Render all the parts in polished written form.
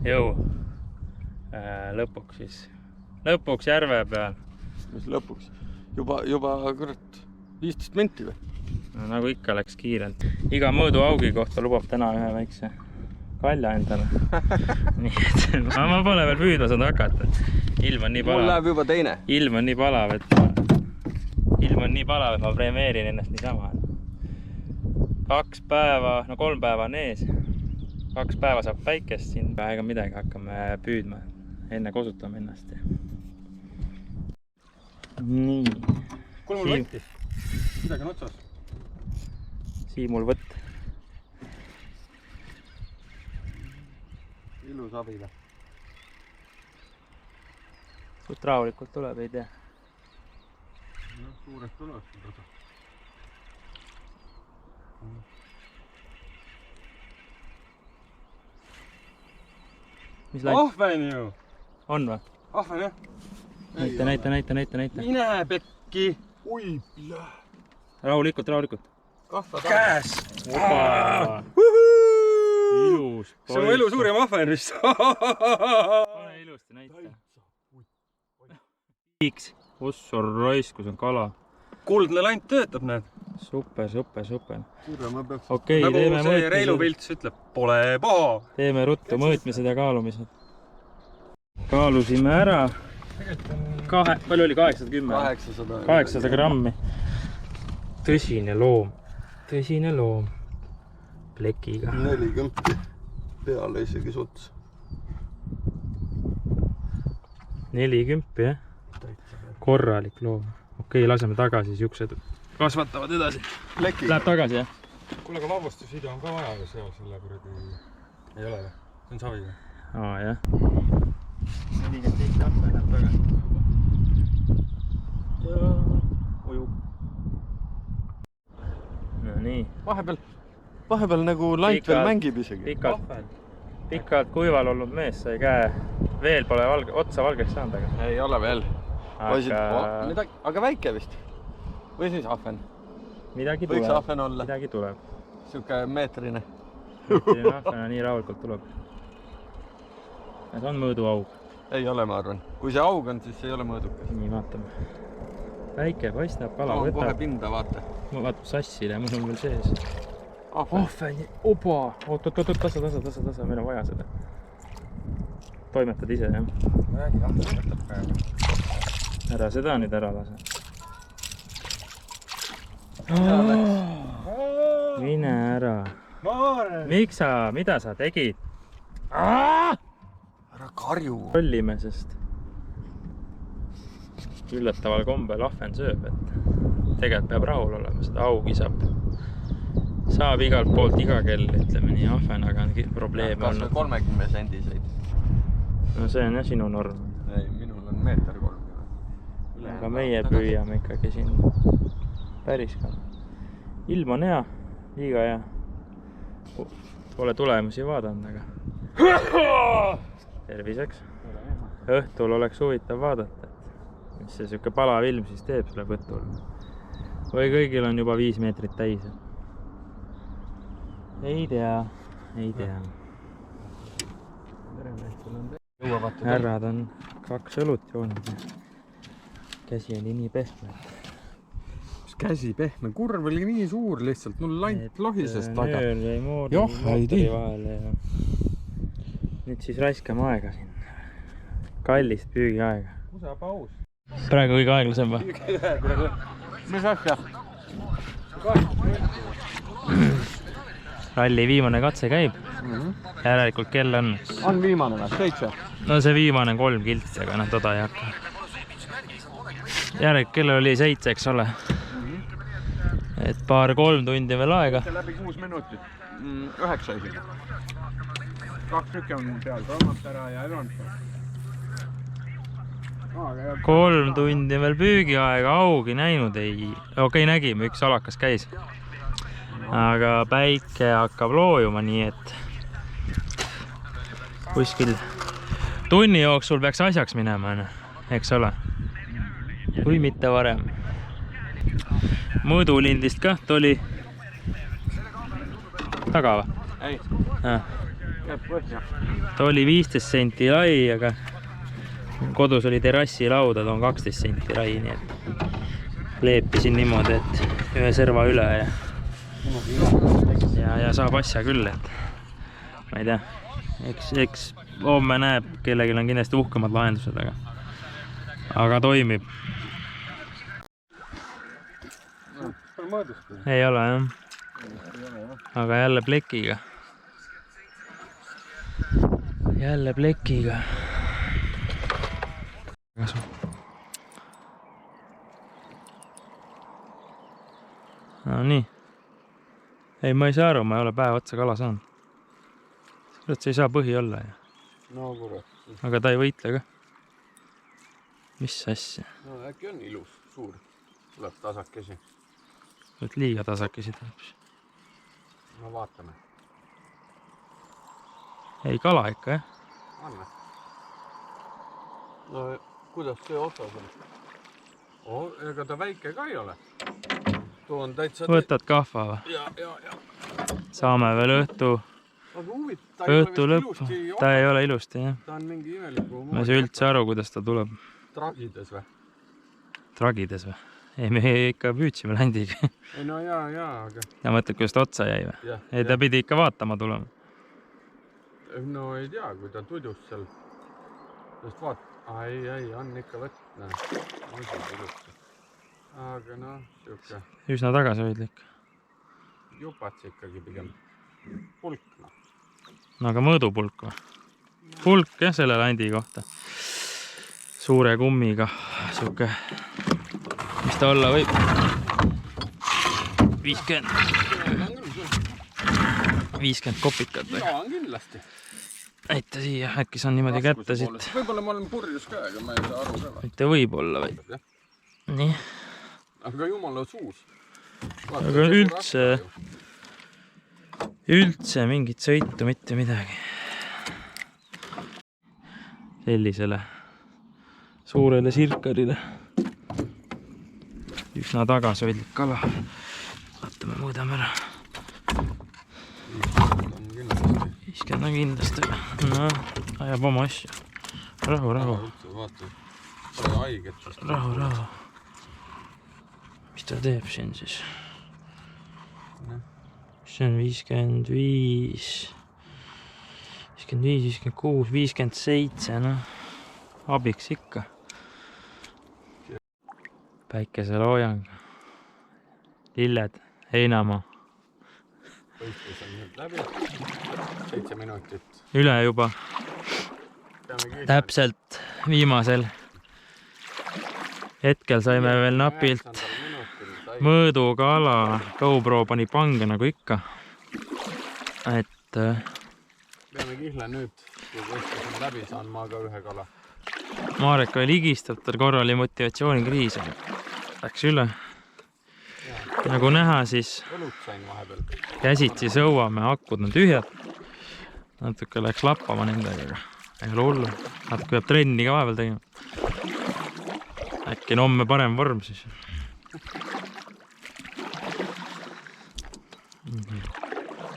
Jõu. Lõpuks järve peal. Mis lõpuks? Juba kurat 15 minti või? No, nagu ikka läks kiirelt. Iga mõõduaugi kohta lubab täna ühe väikse kalja endale. Nii et ma pole veel püüdma saanud hakata. Ilm on nii palav. Mul läheb juba teine. Ilm on nii palav, et ma premeerin ennast niisama. 2 päeva, no 3 päeva on ees. 2 päeva saab päikest siin. Ega midagi hakkame püüdma. Enne kosutame ennast. Nii. Kuule mul võttis. Midagi on otsas. Siimul võtt. Ilus abile. Suht rahulikult tuleb, ei tea. No, suurest tuleb. Mis laip? Ahven ju! On või? Ahven jah? Näita. Mine pekki! Ui, pile! Rahulikult. Kahva Käes! Ilus. See on elu suurim ahven vist. Pane ilusti näita. Piiks. Ossor raiskus on kala. Kuldne lant töötab, näed. Super. Okei, nagu teeme see Reilu Pilts ütleb, pole paha. Teeme ruttu mõõtmised ja kaalumised. Kaalusime ära. Palju oli? 810? 800 grammi. Tõsine loom. Plekiga. 40 peale isegi suts. 40, jah? Korralik loom. Okei, laseme tagasi, siuksed kasvatavad edasi. Läheb tagasi, jah? Kuule, aga vabastusvideo on ka vaja või seal selle kuradi ei ole või? See on savi või? Jah. 47 ahve läheb tagasi. Ja ujub. No nii. Vahepeal nagu lant veel mängib isegi. Pikalt kuival olnud mees sai käe. Veel pole otsa valgeks saanud, aga... Ei ole veel. Aga väike vist. Või siis ahven? Midagi Võiks ahven olla. Midagi tuleb. Siuke meetrine. Meetrine ahvena nii rahulikult tuleb. Ja see on mõõduaug. Ei ole, ma arvan. Kui see aug on, siis see ei ole mõõdukas. Nii, vaatame. Väike paistab, kala võtab. võtab. Kohe pinda, vaata. Ma vaatab sassile, mul on veel sees. Ahven. Opa! Oot, tasa, meil on vaja seda. Toimetad ise, jah? Räägi, ahven võtab praegu. Ära seda nüüd ära lase. Mine ära. Mida sa tegid? Ära karju. Rollime, sest üllataval kombel ahven sööb, et tegelikult peab rahul olema, seda augi saab igalt poolt iga kell, ütleme nii, ahven, aga on probleeme olnud. Kas 30 sendiseid? No see on jah sinu norm. Ei, minul on 1,30 meetrit. Aga meie püüame ikkagi siin päris ka. Ilm on hea, liiga hea. Pole tulemusi vaadanud, aga terviseks. Õhtul oleks huvitav vaadata, mis see siuke palav ilm siis teeb selle võtul. Või kõigil on juba 5 meetrit täis. Ei tea. Härrad on 2 õlut joonud. Käsi oli nii pehme. Käsi pehme, kurv oli nii suur lihtsalt, mul lant lohises taga. Nöör jäi moodi mootori vahele ja nüüd siis raiskame aega siin. Kallist püügiaega. Kusa paus. Praegu kõige aeglasem või? Mis asja? Ralli viimane katse käib. Järelikult kell on... On viimane või? 7? No see viimane 3 kiltsi, aga toda ei hakka. Järelikult kell oli 7, eks ole. Et 2-3 tundi veel aega. Läbi 6 minutit. 9 isegi. 2 tükki on peal, Rommapera ja Elonson. 3 tundi veel püügiaega, augi näinud ei... Okei, nägime, üks alakas käis. Aga päike hakkab loojuma, nii et kuskil tunni jooksul peaks asjaks minema, eks ole. Kui mitte varem. Mõõdulindist ka tuli taga või? ei , Ah, jääb põhja . ta oli 15 senti lai, aga kodus oli terrassilaudad, on 12 senti lai, nii et leepisin niimoodi, et ühe serva üle ja saab asja küll, et ma ei tea, eks homme näeb, kellelgi on kindlasti uhkemad lahendused, aga toimib. Ei ole jah, aga jälle plekiga. Jälle plekiga. No nii. Ei, ma ei saa aru, ma ei ole päev otsa kala saanud. Kurat, see ei saa põhi olla ju. no kurat . Aga ta ei võitle ka. Mis asja? no äkki on ilus , suur , tuleb tasakesi . Võt liiga tasakesi tuleb. no vaatame . Ei, kala ikka jah. anna . no kuidas see otsas on ? ega ta väike ka ei ole . too on täitsa . Võtad kahva või? ja . Saame veel õhtu lõppu. Ta ei ole ilusti jah. ta on mingi imeliku . Ma ei saa üldse aru, kuidas ta tuleb. tragides või ? Tragides või? Ei, me ikka püüdsime ländiga. ei no jaa , aga . Ja mõtled, kuidas ta otsa jäi või? Ei, ta pidi ikka vaatama tulema. no ei tea , kui ta tudus seal . just ei , on ikka võtna . aga noh , siuke Üsna tagasihoidlik. jupats ikkagi pigem . pulk noh . No aga mõõdupulk või? Pulk jah, selle landi kohta. Suure kummiga. Siuke, mis ta olla võib? 50 kopikat või? jaa , on kindlasti . Näita siia, äkki saan niimoodi kätte siit. võib-olla ma olen purjus ka , aga ma ei saa aru ka . Mitte võib-olla või? Nii. aga jumala suus . Aga üldse mingit sõitu, mitte midagi. Sellisele suurele sirkarile. Üsna tagasihoidlik kala. Vaatame, mõõdame ära. 50 on kindlasti. No, ajab oma asja. Rahu . Rahu . Mis ta teeb siin siis? See on 55, 56, 57, noh, abiks ikka. Päikeseloojang, lilled, heinamaa. võistlus on nüüd läbi. 7 minutit. Üle juba. Täpselt viimasel hetkel saime veel napilt mõõdukala. GoPro pani pange nagu ikka. Et peame kihla nüüd, kui võistlus on läbi, saan ma ka ühe kala. Marek oli ligistab, tal korra oli motivatsioonikriis. Läks üle. Nagu näha, siis õlut sain vahepeal. käsitsi sõuame, akud on tühjad. Natuke läks lappama nendega, ei ole hullu. Natuke peab trenni ka vahepeal tegema. Äkki on homme parem vorm siis.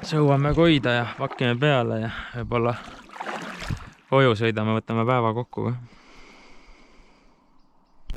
Sõuame koida ja pakime peale ja võib-olla koju sõidame, võtame päeva kokku ka.